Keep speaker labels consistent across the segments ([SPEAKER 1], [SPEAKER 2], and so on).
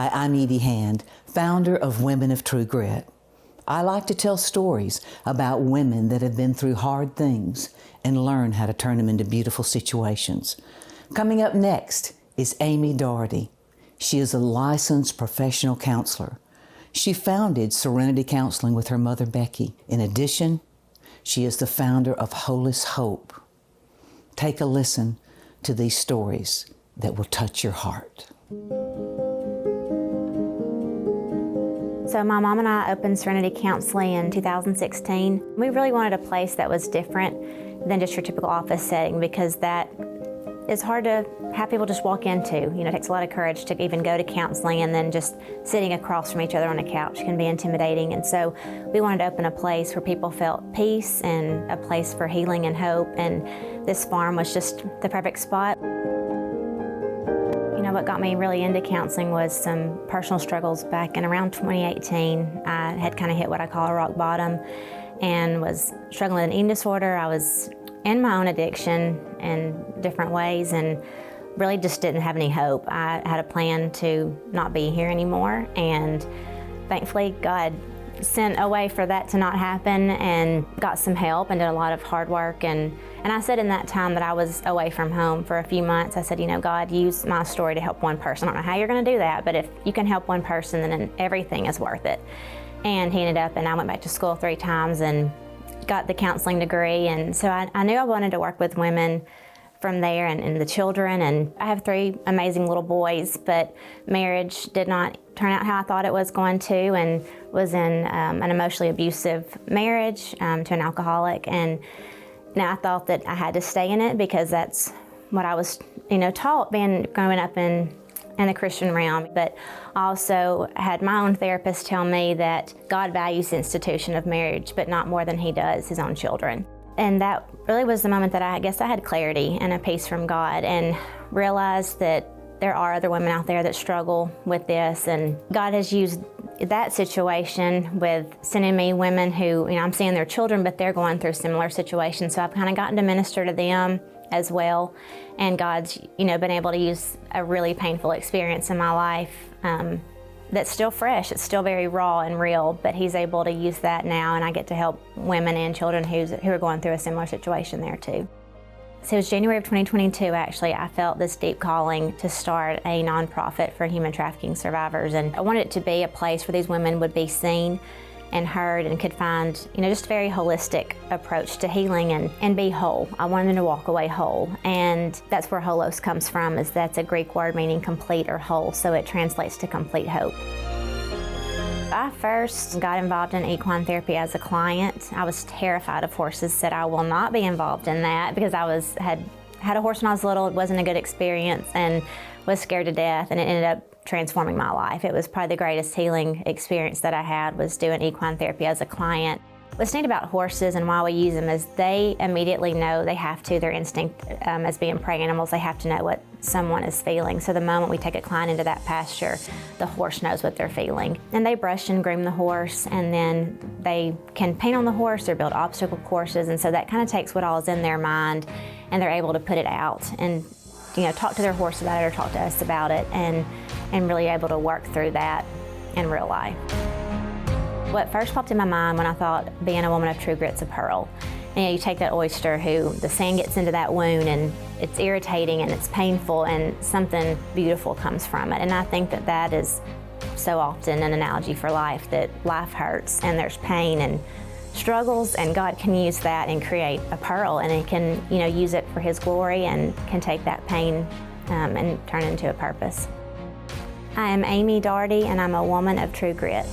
[SPEAKER 1] Hi, I'm Edie Hand, founder of Women of True Grit. I like to tell stories about women that have been through hard things and learn how to turn them into beautiful situations. Coming up next is Amy Doherty. She is a licensed professional counselor. She founded Serenity Counseling with her mother, Becky. In addition, she is the founder of Hollis Hope. Take a listen to these stories that will touch your heart.
[SPEAKER 2] So my mom and I opened Serenity Counseling in 2016. We really wanted a place that was different than just your typical office setting, because that is hard to have people just walk into. You know, it takes a lot of courage to even go to counseling, and then just sitting across from each other on a couch can be intimidating. And so we wanted to open a place where people felt peace and a place for healing and hope, and this farm was just the perfect spot. You know, what got me really into counseling was some personal struggles back in around 2018. I had kind of hit what I call a rock bottom and was struggling with an eating disorder. I was in my own addiction in different ways and really just didn't have any hope. I had a plan to not be here anymore, and thankfully God sent a way for that to not happen and got some help and did a lot of hard work. And I said in that time that I was away from home for a few months, I said, you know, God, use my story to help one person. I don't know how you're going to do that, but if you can help one person, then everything is worth it. And he ended up, and I went back to school 3 times and got the counseling degree. And so I knew I wanted to work with women from there and the children. And I have 3 amazing little boys, but marriage did not turn out how I thought it was going to, and was in an emotionally abusive marriage to an alcoholic. And now I thought that I had to stay in it because that's what I was, you know, taught growing up in the Christian realm. But I also had my own therapist tell me that God values the institution of marriage, but not more than he does his own children. And that really was the moment that I guess I had clarity and a peace from God, and realized that there are other women out there that struggle with this. And God has used that situation with sending me women who, you know, I'm seeing their children, but they're going through similar situations. So I've kind of gotten to minister to them as well. And God's, you know, been able to use a really painful experience in my life that's still fresh. It's still very raw and real, but he's able to use that now, and I get to help women and children who are going through a similar situation there too. So it was January of 2022, actually, I felt this deep calling to start a nonprofit for human trafficking survivors. And I wanted it to be a place where these women would be seen and heard and could find, you know, just a very holistic approach to healing and be whole. I wanted them to walk away whole. And that's where holos comes from, is that's a Greek word meaning complete or whole, so it translates to complete hope. I first got involved in equine therapy as a client. I was terrified of horses, said I will not be involved in that because I had a horse when I was little. It wasn't a good experience and was scared to death, and it ended up transforming my life. It was probably the greatest healing experience that I had, was doing equine therapy as a client. What's neat about horses and why we use them is they immediately know they have to, their instinct as being prey animals, they have to know what someone is feeling. So the moment we take a client into that pasture, the horse knows what they're feeling. And they brush and groom the horse, and then they can paint on the horse or build obstacle courses. And so that kind of takes what all is in their mind, and they're able to put it out and, you know, talk to their horse about it or talk to us about it, and really able to work through that in real life. What first popped in my mind when I thought being a woman of true grit's a pearl. And, you know, you take that oyster who the sand gets into that wound and it's irritating and it's painful, and something beautiful comes from it. And I think that that is so often an analogy for life, that life hurts and there's pain and struggles, and God can use that and create a pearl, and he can, you know, use it for his glory and can take that pain and turn it into a purpose. I am Amy Doherty, and I'm a woman of true grit.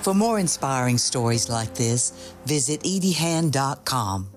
[SPEAKER 1] For more inspiring stories like this, visit ediehand.com.